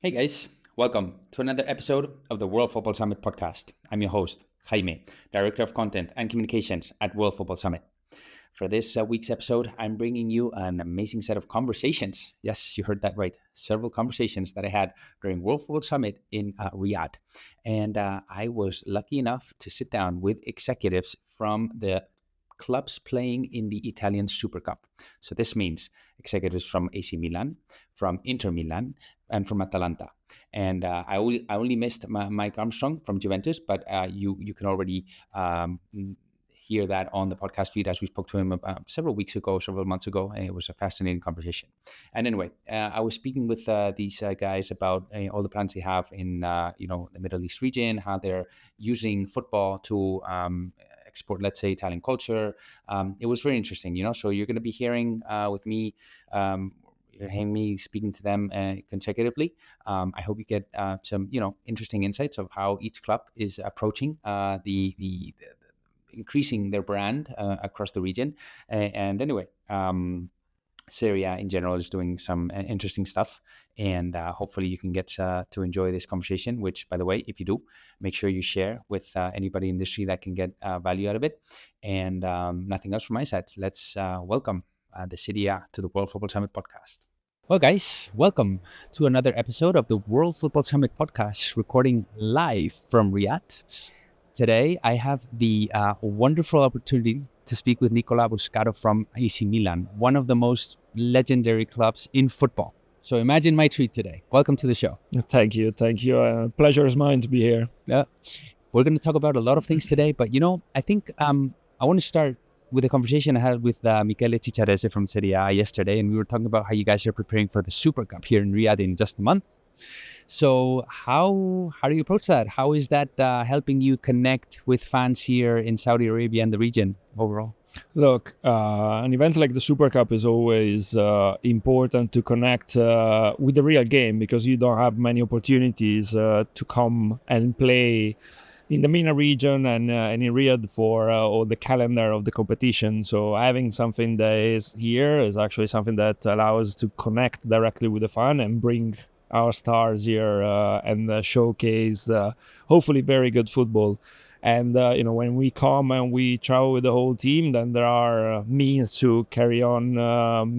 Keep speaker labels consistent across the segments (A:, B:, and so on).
A: Hey guys, welcome to another episode of the World Football Summit podcast. I'm your host, Jaime, Director of Content and Communications at World Football Summit. For this week's episode, I'm bringing you an amazing set of conversations. Yes, you heard that right. Several conversations that I had during World Football Summit in Riyadh. And I was lucky enough to sit down with executives from the clubs playing in the Italian Super Cup. So this means executives from AC Milan, from Inter Milan, and from Atalanta. And I only missed Mike Armstrong from Juventus, but you can already hear that on the podcast feed as we spoke to him several months ago, and it was a fascinating conversation. And anyway, I was speaking with these guys about all the plans they have in the Middle East region, how they're using football to export, let's say, Italian culture. It was very interesting, So you're going to be hearing with me. You're hearing me speaking to them consecutively. I hope you get some, interesting insights of how each club is approaching the increasing their brand across the region. And anyway, Serie A in general is doing some interesting stuff, and hopefully you can get to enjoy this conversation. Which, by the way, if you do, make sure you share with anybody in the industry that can get value out of it. And nothing else from my side. Let's welcome the Serie A to the World Football Summit podcast. Well, guys, welcome to another episode of the World Football Summit podcast, recording live from Riyadh. Today, I have the wonderful opportunity to speak with Nicola Buscato from AC Milan, one of the most legendary clubs in football. So imagine my treat today. Welcome to the show.
B: Thank you. Pleasure is mine to be here.
A: Yeah, we're going to talk about a lot of things today, but I think I want to start with a conversation I had with Michele Cicciarese from Serie A yesterday, and we were talking about how you guys are preparing for the Super Cup here in Riyadh in just a month. So how do you approach that? How is that helping you connect with fans here in Saudi Arabia and the region overall?
B: Look, an event like the Super Cup is always important to connect with the real game, because you don't have many opportunities to come and play in the MENA region and in Riyadh for all the calendar of the competition. So having something that is here is actually something that allows to connect directly with the fan and bring our stars here and showcase hopefully very good football. And when we come and we travel with the whole team, then there are means to carry on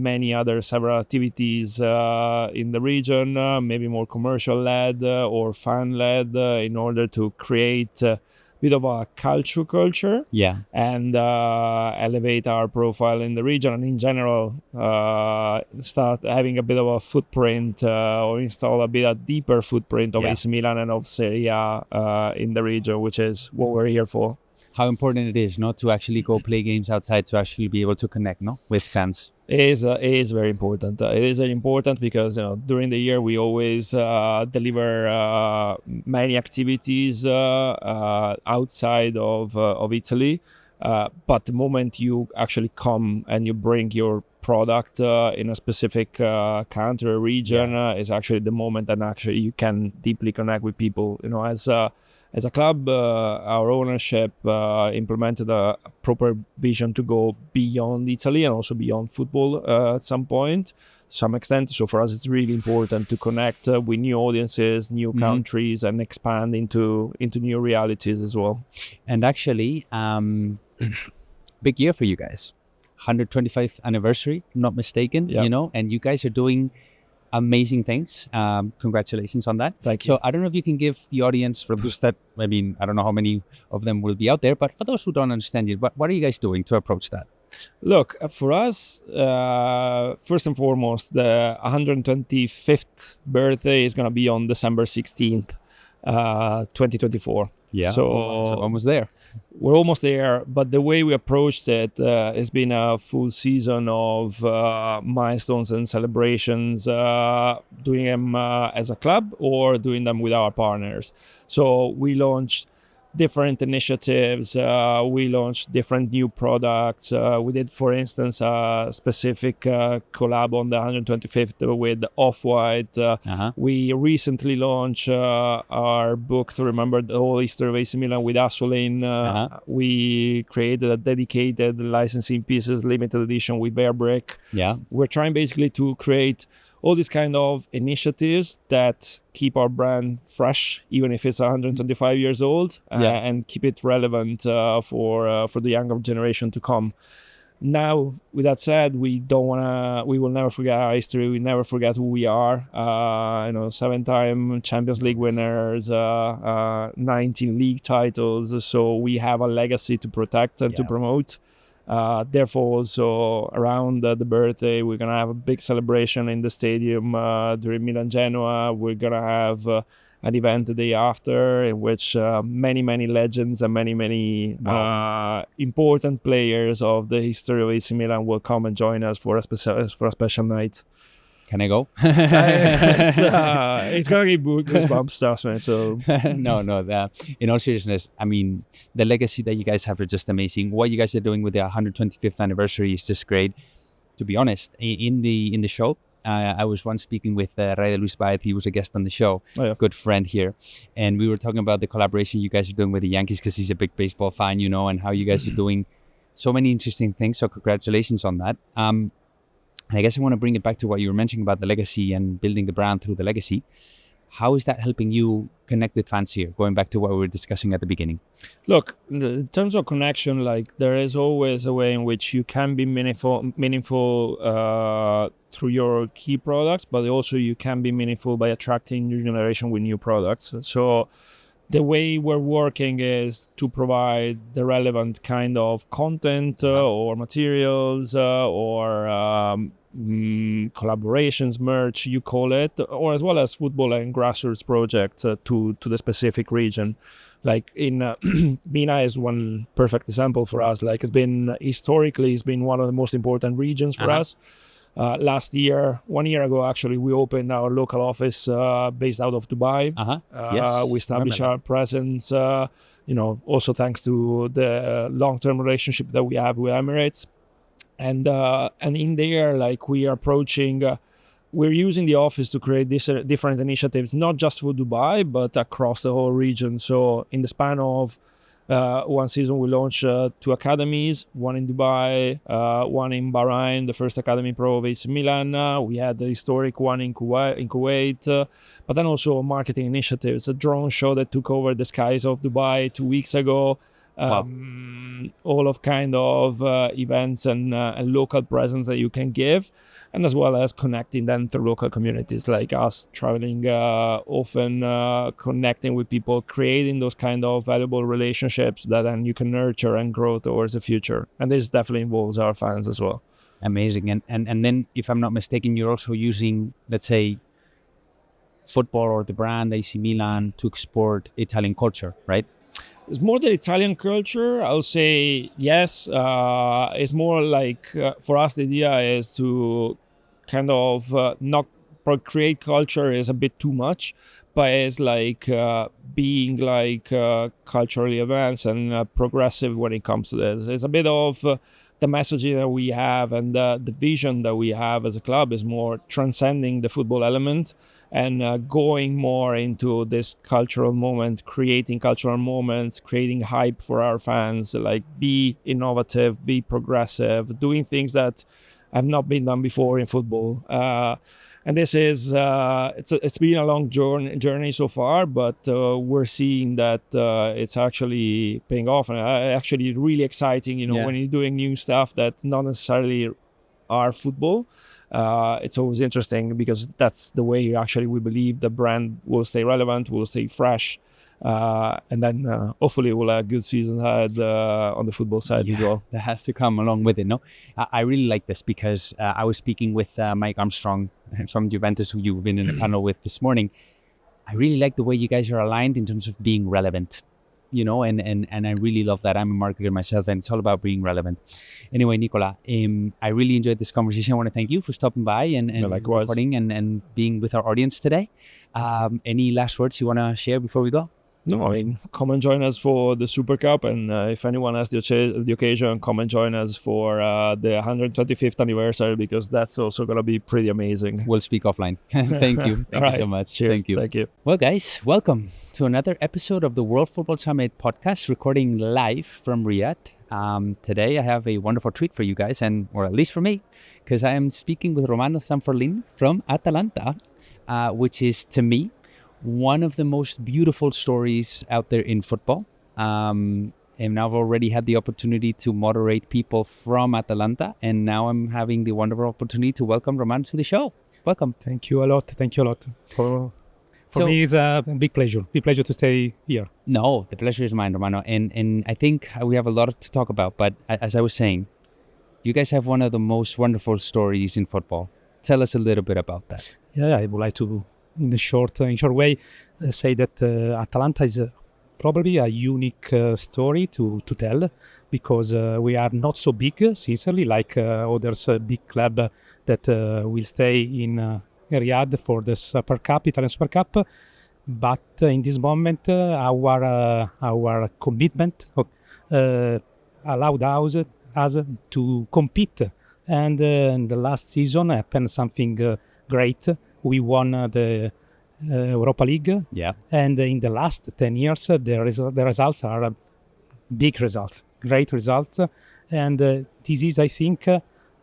B: many other several activities in the region, maybe more commercial led or fan led, in order to create a bit of a culture, and elevate our profile in the region, and in general start having a bit of a footprint or install a bit of deeper footprint of AC Milan and of Serie A in the region, which is what we're here for.
A: How important it is not to actually go play games outside, to actually be able to connect with fans.
B: It is very important. It is very important because during the year we always deliver many activities outside of Italy. But the moment you actually come and you bring your product in a specific country or region is actually the moment that actually you can deeply connect with people. As a club, our ownership implemented a proper vision to go beyond Italy and also beyond football at some point, to some extent. So for us, it's really important to connect with new audiences, new countries, and expand into new realities as well.
A: And actually, big year for you guys. 125th anniversary, not mistaken, and you guys are doing amazing things. Congratulations on that.
B: Thank you.
A: So I don't know if you can give the audience, for those that, I don't know how many of them will be out there, but for those who don't understand it, what are you guys doing to approach that?
B: Look, for us, first and foremost, the 125th birthday is going to be on December 16th, 2024.
A: So almost there.
B: We're almost there, but the way we approached it has been a full season of milestones and celebrations, doing them as a club or doing them with our partners. So we launched different initiatives. We launched different new products. We did, for instance, a specific collab on the 125th with Off-White. We recently launched our book to remember the whole history of AC Milan with Asolin. We created a dedicated licensing pieces limited edition with Bear Brick.
A: Yeah.
B: We're trying basically to create all these kind of initiatives that keep our brand fresh, even if it's 125 years old, and keep it relevant for the younger generation to come. Now, with that said, we will never forget our history. We never forget who we are. 7-time Champions League winners, 19 league titles. So we have a legacy to protect and to promote. Therefore, also around the birthday, we're gonna have a big celebration in the stadium during Milan Genoa. We're gonna have an event the day after in which many legends and many important players of the history of AC Milan will come and join us for a special night.
A: Can I go?
B: It's gonna give goosebumps, trust me. So
A: no. In all seriousness, I mean, the legacy that you guys have is just amazing. What you guys are doing with the 125th anniversary is just great. To be honest, in the show, I was once speaking with Ray Luis Baez. He was a guest on the show, good friend here, and we were talking about the collaboration you guys are doing with the Yankees because he's a big baseball fan, and how you guys are doing so many interesting things. So congratulations on that. I guess I want to bring it back to what you were mentioning about the legacy and building the brand through the legacy. How is that helping you connect with fans here? Going back to what we were discussing at the beginning.
B: Look, in terms of connection, like there is always a way in which you can be meaningful through your key products, but also you can be meaningful by attracting new generation with new products. So the way we're working is to provide the relevant kind of content or materials or collaborations, merch, you call it, or as well as football and grassroots projects to the specific region. Like in Mina is one perfect example for us. Like it's been one of the most important regions for us. Last year, 1 year ago, actually, we opened our local office based out of Dubai. We established our presence, also thanks to the long-term relationship that we have with Emirates. And in there, like we are approaching, we're using the office to create these different initiatives, not just for Dubai, but across the whole region. So in the span of one season, we launched 2 academies, one in Dubai, one in Bahrain, the first Academy Pro of AC Milan. We had the historic one in Kuwait, but then also marketing initiatives, a drone show that took over the skies of Dubai 2 weeks ago. All of kind of events and local presence that you can give, and as well as connecting them to local communities like us, traveling often, connecting with people, creating those kind of valuable relationships that then you can nurture and grow towards the future. And this definitely involves our fans as well.
A: Amazing. And then, if I'm not mistaken, you're also using, let's say, football or the brand AC Milan to export Italian culture, right?
B: It's more the Italian culture. I'll say yes. It's more like for us, the idea is to kind of not create culture is a bit too much, but it's like being like culturally advanced and progressive when it comes to this. It's a bit of the messaging that we have and the vision that we have as a club is more transcending the football element and going more into this cultural moment, creating cultural moments, creating hype for our fans, like be innovative, be progressive, doing things that have not been done before in football. And this is, it's been a long journey so far, but we're seeing that it's actually paying off and actually really exciting, when you're doing new stuff that not necessarily are football. It's always interesting because that's the way we believe the brand will stay relevant, will stay fresh. And then hopefully we'll have good seasons ahead on the football side as well.
A: That has to come along with it, no? I really like this because I was speaking with Mike Armstrong from Juventus, who you've been in the panel with this morning. I really like the way you guys are aligned in terms of being relevant, and I really love that. I'm a marketer myself, and it's all about being relevant. Anyway, Nicola, I really enjoyed this conversation. I want to thank you for stopping by and recording and being with our audience today. Any last words you want to share before we go?
B: No, I mean, come and join us for the Super Cup, and if anyone has the occasion, come and join us for the 125th anniversary, because that's also going to be pretty amazing.
A: We'll speak offline. Thank you. Thank you so much.
B: Cheers.
A: Thank you.
B: Thank you.
A: Well, guys, welcome to another episode of the World Football Summit podcast, recording live from Riyadh. Today, I have a wonderful treat for you guys, or at least for me, because I am speaking with Romano Sanforlin from Atalanta, which is, to me, one of the most beautiful stories out there in football. And I've already had the opportunity to moderate people from Atalanta, and now I'm having the wonderful opportunity to welcome Romano to the show. Welcome.
C: Thank you a lot. For me, it's a big pleasure. Big pleasure to stay here.
A: No, the pleasure is mine, Romano. And I think we have a lot to talk about. But as I was saying, you guys have one of the most wonderful stories in football. Tell us a little bit about that.
C: Yeah, I would like to, in short way, say that Atalanta is probably a unique story to tell, because we are not so big, sincerely, like others big club that will stay in Riyadh for the Super Cup, Italian Super Cup. But in this moment, our commitment allowed us to compete. And in the last season happened something great. We won the Europa League.
A: Yeah.
C: And in the last 10 years, the results are big results, great results. And this is, I think,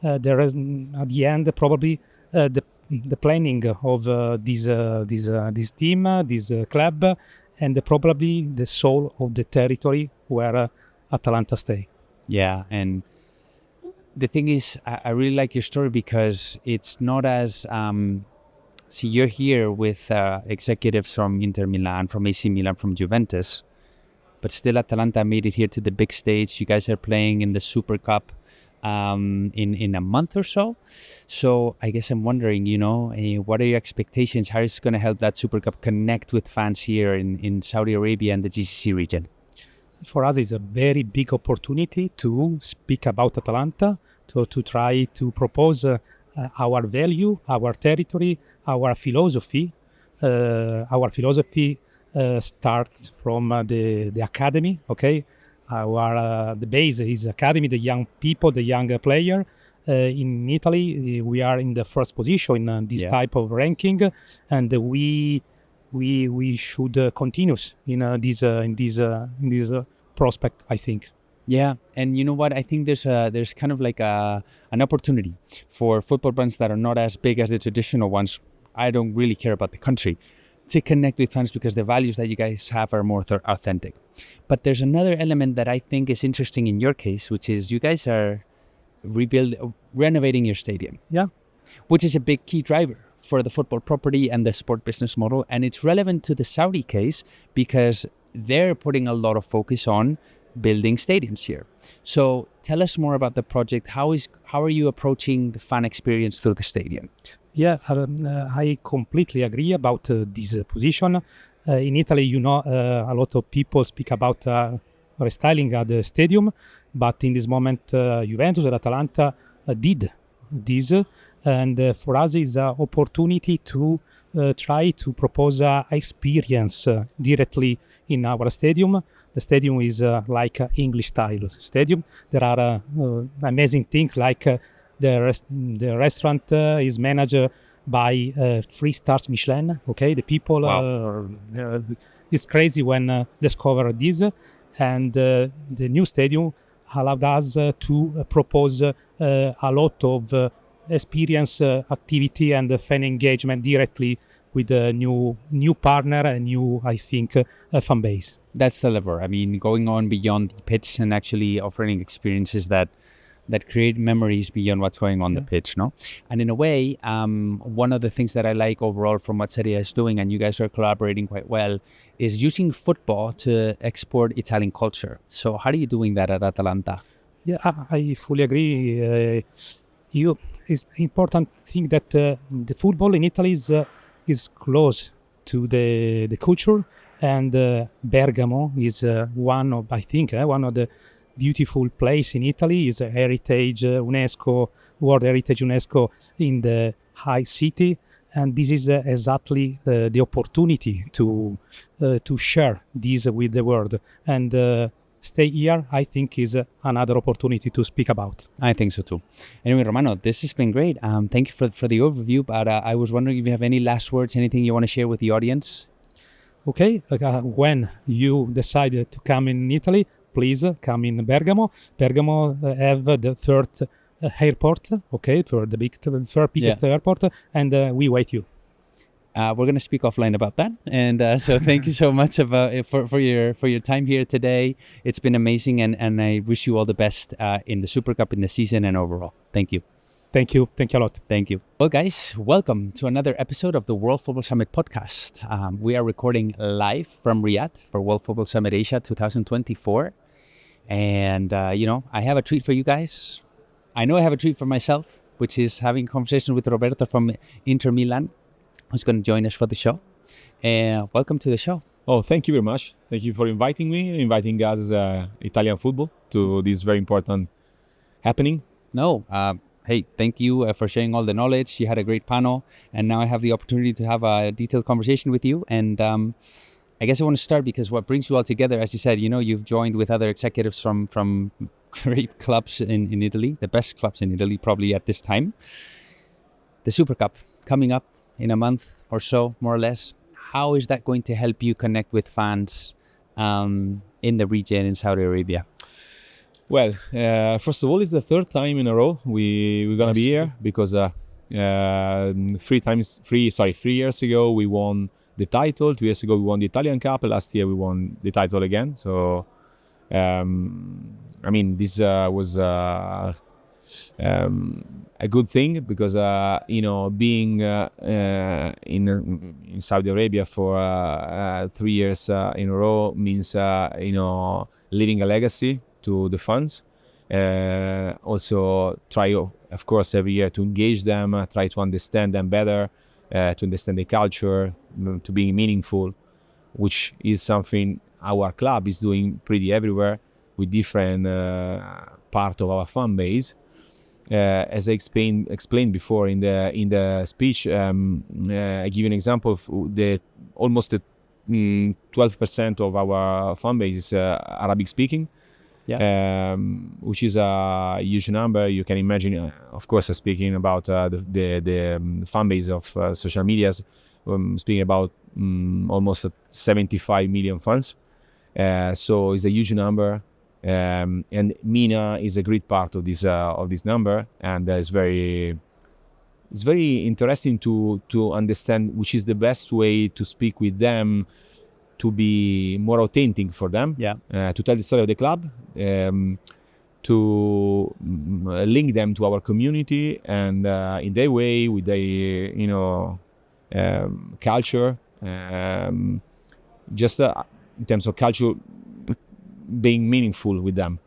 C: there is at the end probably the planning of this team, this club, and probably the soul of the territory where Atalanta stay.
A: Yeah, and the thing is, I really like your story because it's not as... see, you're here with executives from Inter Milan, from AC Milan, from Juventus, but still Atalanta made it here to the big stage. You guys are playing in the Super Cup in a month or so. So I guess I'm wondering, what are your expectations? How is it going to help that Super Cup connect with fans here in Saudi Arabia and the GCC region?
C: For us, it's a very big opportunity to speak about Atalanta, to try to propose our value, our territory, our philosophy. Our philosophy starts from the academy, okay? The base is academy, the young people, the young player. In Italy, we are in the first position in this type of ranking, and we should continue in this prospect, I think.
A: Yeah, and you know what? I think there's kind of like an opportunity for football brands that are not as big as the traditional ones. I don't really care about the country, to connect with fans, because the values that you guys have are more authentic. But there's another element that I think is interesting in your case, which is you guys are renovating your stadium.
C: Yeah,
A: which is a big key driver for the football property and the sport business model, and it's relevant to the Saudi case because they're putting a lot of focus on building stadiums here. So tell us more about the project. How are you approaching the fan experience through the stadium?
C: Yeah, I completely agree about this position. In Italy, a lot of people speak about restyling at the stadium, but in this moment, Juventus and Atalanta did this, and for us, it's an opportunity to try to propose an experience directly in our stadium. The stadium is like an English style stadium. There are amazing things like the restaurant is managed by 3 stars Michelin. Okay, the people it's crazy when discover this, and the new stadium allowed us to propose a lot of experience, activity, and fan engagement directly with a new partner and new, I think, fan base.
A: That's the lever. I mean, going on beyond the pitch and actually offering experiences that create memories beyond what's going on the pitch, no? And in a way, one of the things that I like overall from what Serie A is doing, and you guys are collaborating quite well, is using football to export Italian culture. So how are you doing that at Atalanta?
C: Yeah, I fully agree. It's important thing that the football in Italy is close to the culture, and Bergamo is one of the beautiful place in Italy. Is a heritage UNESCO, World Heritage UNESCO in the high city, And this is exactly the opportunity to share this with the world. And stay here, I think, is another opportunity to speak about.
A: I think so too. Anyway, Romano, this has been great. Thank you for the overview, but I was wondering if you have any last words, anything you want to share with the audience?
C: Okay, when you decide to come in Italy, please come in Bergamo. Bergamo have the third airport, okay, for the third biggest airport, and we wait you.
A: We're going to speak offline about that, and so thank you so much for your time here today. It's been amazing, and I wish you all the best in the Super Cup, in the season, and overall. Thank you.
C: Thank you a lot.
A: Thank you. Well, guys, welcome to another episode of the World Football Summit podcast. We are recording live from Riyadh for World Football Summit Asia 2024, and I have a treat for you guys. I know I have a treat for myself, which is having a conversation with Roberto from Inter Milan, who's going to join us for the show. And welcome to the show.
D: Oh, thank you very much. Thank you for inviting me, inviting us, Italian football, to this very important happening.
A: No, hey, thank you for sharing all the knowledge. You had a great panel, and now I have the opportunity to have a detailed conversation with you. And I guess I want to start because what brings you all together, as you said, you've joined with other executives from great clubs in Italy, the best clubs in Italy probably at this time. The Super Cup coming up in a month or so, more or less. How is that going to help you connect with fans in the region in Saudi Arabia?
D: Well, first of all, it's the third time in a row we're gonna be here because 3 years ago we won the title. 2 years ago we won the Italian Cup. Last year we won the title again. So, this was a good thing because being in Saudi Arabia for 3 years in a row means leaving a legacy to the fans. Also try, of course, every year to engage them, try to understand them better, to understand the culture, to be meaningful, which is something our club is doing pretty everywhere with different part of our fan base. As I explained before in the speech, I give you an example of almost 12% of our fan base is Arabic speaking.
A: Yeah.
D: Which is a huge number. You can imagine, of course, speaking about the fan base of social medias, speaking about almost 75 million fans. So it's a huge number, and MENA is a great part of this number, and it's very interesting to understand which is the best way to speak with them, to be more authentic for them, to tell the story of the club, to link them to our community, and in their way, with their culture, just in terms of culture, being meaningful with them,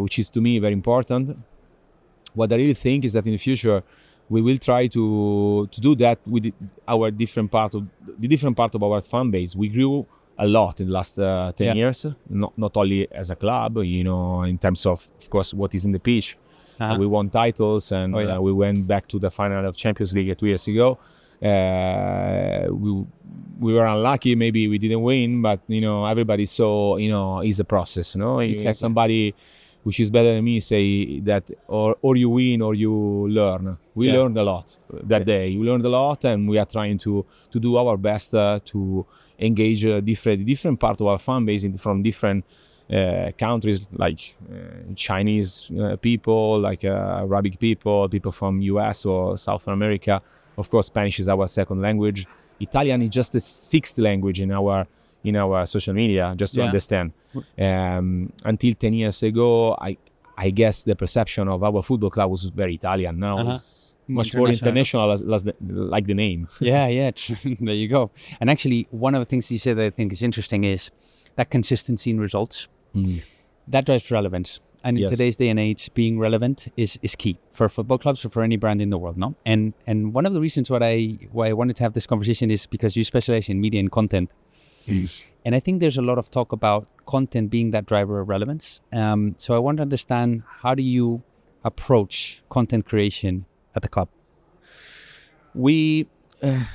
D: which is to me very important. What I really think is that in the future we will try to do that with our different part of our fan base. We grew a lot in the last 10 years, not only as a club, in terms of course, what is in the pitch. We won titles, and we went back to the final of Champions League 2 years ago. We were unlucky, maybe we didn't win, but everybody saw it's a process. Exactly. Somebody which is better than me say that or you win or you learn. We learned a lot that day. We learned a lot, and we are trying to do our best to engage different part of our fan base from different countries, like Chinese people, like Arabic people from US or South America. Of course, Spanish is our second language. Italian is just the sixth language in our social media, just to understand. Until 10 years ago, I guess the perception of our football club was very Italian. Now it's much more international, like the name.
A: Yeah. There you go. And actually, one of the things you said that I think is interesting is that consistency in results. That drives relevance. And in today's day and age, being relevant is key for football clubs or for any brand in the world, no? And one of the reasons why I wanted to have this conversation is because you specialize in media and content. And I think there's a lot of talk about content being that driver of relevance. So I want to understand, how do you approach content creation at the club?
D: We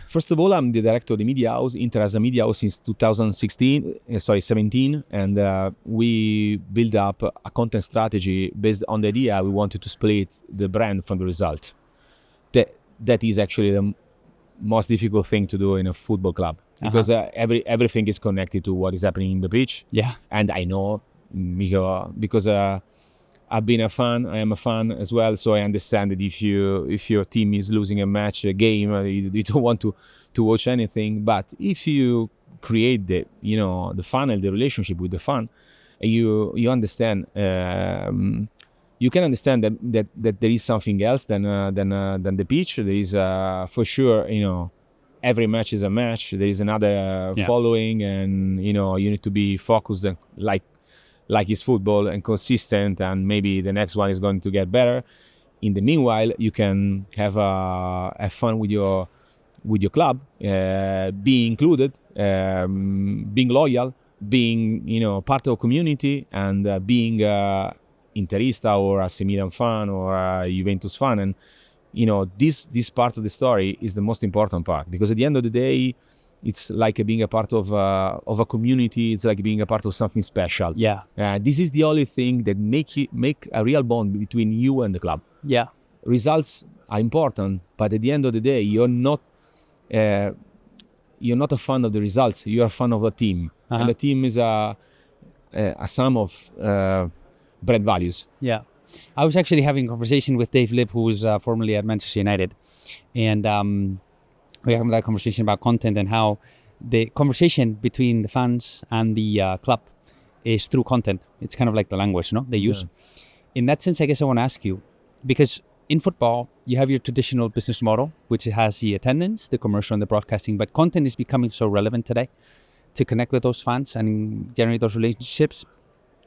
D: first of all, I'm the director of the media house, Inter as a media house since 17, and we built up a content strategy based on the idea we wanted to split the brand from the result. That is actually the most difficult thing to do in a football club, because everything is connected to what is happening in the pitch.
A: Yeah.
D: And I know because I've been a fan. I am a fan as well, so I understand that if your team is losing a match, a game, you don't want to watch anything. But if you create the funnel, the relationship with the fan, you understand. You can understand that there is something else than the pitch. There is for sure, every match is a match. There is another following, and you need to be focused and like it's football and consistent, and maybe the next one is going to get better. In the meanwhile, you can have fun with your club, being included, being loyal, being part of a community, and being Interista or AC Milan fan or a Juventus fan. And this part of the story is the most important part, because at the end of the day, it's like being a part of a community. It's like being a part of something special.
A: Yeah.
D: This is the only thing that make a real bond between you and the club.
A: Yeah.
D: Results are important, but at the end of the day, you're not a fan of the results. You are a fan of a team, and the team is a sum of brand values.
A: Yeah. I was actually having a conversation with Dave Lipp, who was formerly at Manchester United, and we were having that conversation about content and how the conversation between the fans and the club is through content. It's kind of like the language, they use. Yeah. In that sense, I guess I want to ask you, because in football, you have your traditional business model, which has the attendance, the commercial, and the broadcasting, but content is becoming so relevant today to connect with those fans and generate those relationships.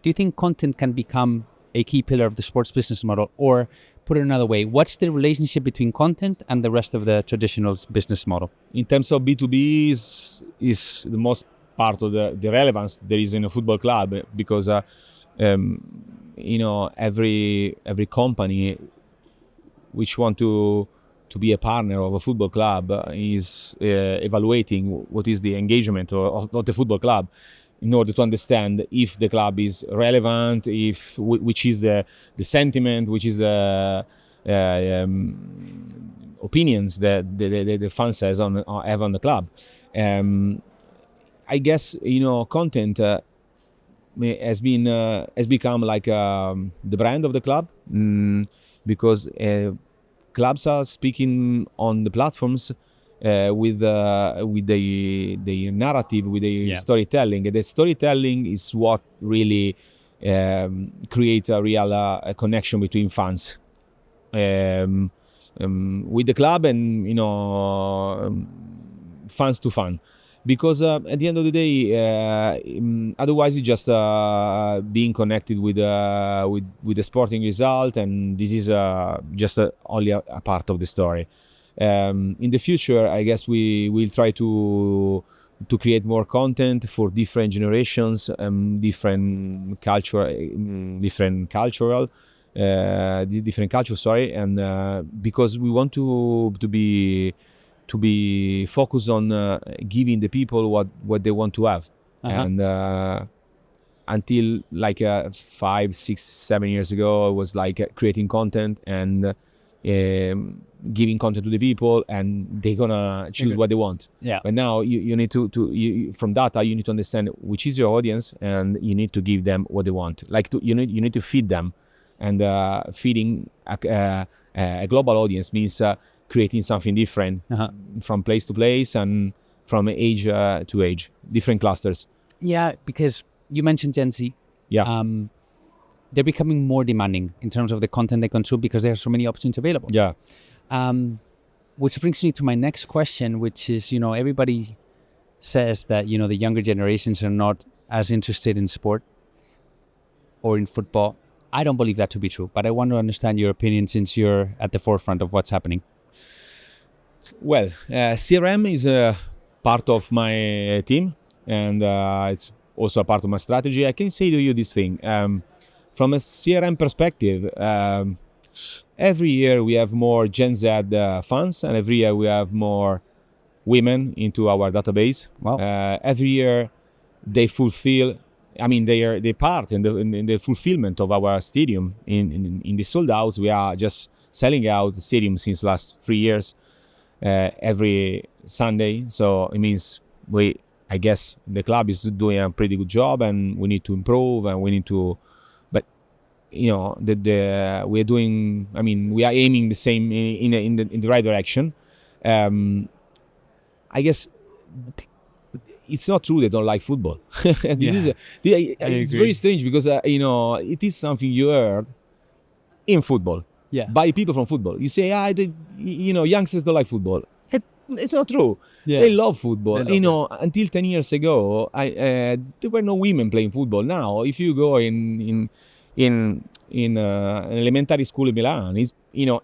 A: Do you think content can become a key pillar of the sports business model? Or put it another way, what's the relationship between content and the rest of the traditional business model?
D: In terms of B2B is the most part of the relevance there is in a football club, because every company which want to be a partner of a football club is evaluating what is the engagement of the football club, in order to understand if the club is relevant, which is the sentiment, which is the opinions that the fans have on the club. I guess content has become like the brand of the club, because clubs are speaking on the platforms with the narrative, with the storytelling. And the storytelling is what really creates a real connection between fans with the club, and fans to fan. Because at the end of the day, otherwise it's just being connected with the sporting result, and this is just only a part of the story. In the future, I guess we will try to create more content for different generations, different culture, sorry, and because we want to be focused on giving the people what they want to have. And until like 5, 6, 7 years ago, I was like creating content and giving content to the people, and they're gonna choose what they want.
A: Yeah.
D: But now you need to from data you need to understand which is your audience, and you need to give them what they want. Like you need to feed them, and feeding a global audience means creating something different from place to place and from age to age, different clusters.
A: Yeah, because you mentioned Gen Z.
D: Yeah.
A: They're becoming more demanding in terms of the content they consume, because there are so many options available.
D: Yeah.
A: Which brings me to my next question, which is, everybody says that, the younger generations are not as interested in sport or in football. I don't believe that to be true, but I want to understand your opinion, since you're at the forefront of what's happening.
D: Well, CRM is a part of my team, and it's also a part of my strategy. I can say to you this thing. From a CRM perspective, every year we have more Gen Z fans, and every year we have more women into our database.
A: Wow.
D: Every year they fulfill. I mean, they part in the fulfillment of our stadium. In the sold outs, we are just selling out the stadium since last 3 years every Sunday. So it means I guess the club is doing a pretty good job, and we need to improve, and we need to. But we're doing. I mean, we are aiming the same in the right direction. I guess it's not true they don't like football. It's very strange because it is something you heard in football by people from football. You say, youngsters don't like football. It's not true. They love football. Until 10 years ago, there were no women playing football. Now, if you go in an elementary school in Milan,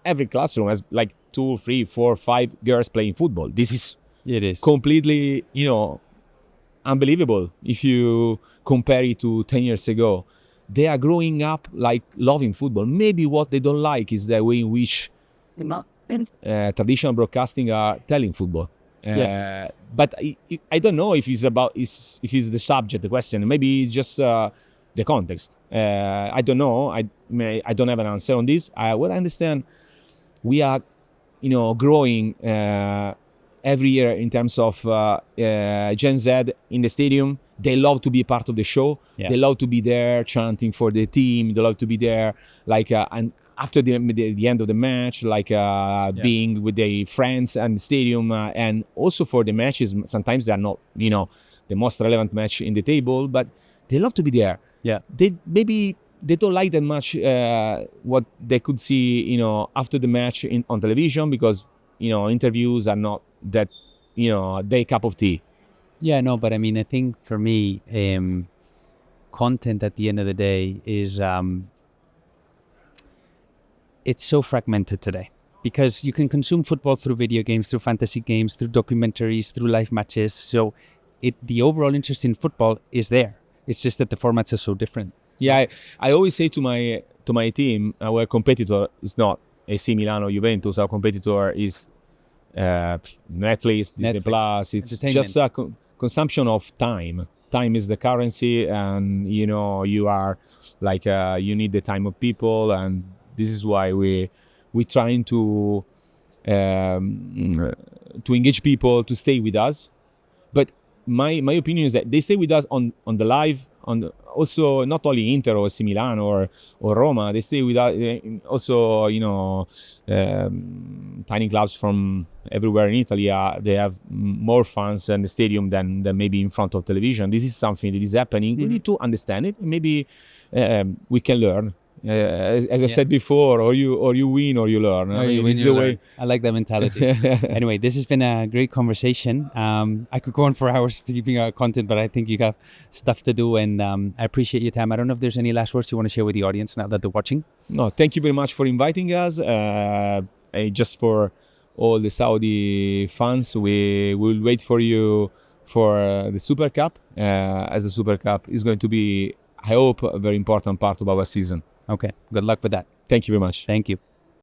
D: every classroom has like 2, 3, 4, 5 girls playing football. It is completely, unbelievable if you compare it to 10 years ago. They are growing up like loving football. Maybe what they don't like is the way in which traditional broadcasting are telling football. But I don't know if it's the subject, the question. Maybe it's just the context. I don't know. I don't have an answer on this. What I understand, we are, growing every year in terms of Gen Z in the stadium. They love to be part of the show. They love to be there chanting for the team. They love to be there and after the end of the match, being with their friends and the stadium, and also for the matches. Sometimes they are not, the most relevant match in the table, but they love to be there. They don't like that much what they could see, after the match on television, because interviews are not that their cup of tea.
A: But I mean, I think for me, content at the end of the day is it's so fragmented today, because you can consume football through video games, through fantasy games, through documentaries, through live matches. So the overall interest in football is there. It's just that the formats are so different.
D: I always say to my team, our competitor is not AC Milan or Juventus. Our competitor is Netflix, Disney Plus. It's just a consumption of time. Time is the currency, and you are you need the time of people, and this is why we're trying to engage people to stay with us. But my opinion is that they stay with us on the live, also not only Inter or AC Milan or Roma. They stay with us also, tiny clubs from everywhere in Italy. They have more fans in the stadium than maybe in front of television. This is something that is happening. We need to understand it. Maybe we can learn. As I said before, or you win or you learn.
A: I like that mentality. Anyway, this has been a great conversation. I could go on for hours keeping our content, but I think you have stuff to do, and I appreciate your time. I don't know if there's any last words you want to share with the audience now that they're watching.
D: No, thank you very much for inviting us. Just for all the Saudi fans, we will wait for you for the Super Cup, as the Super Cup is going to be, I hope, a very important part of our season.
A: Okay, good luck with that.
D: Thank you very much.
A: Thank you.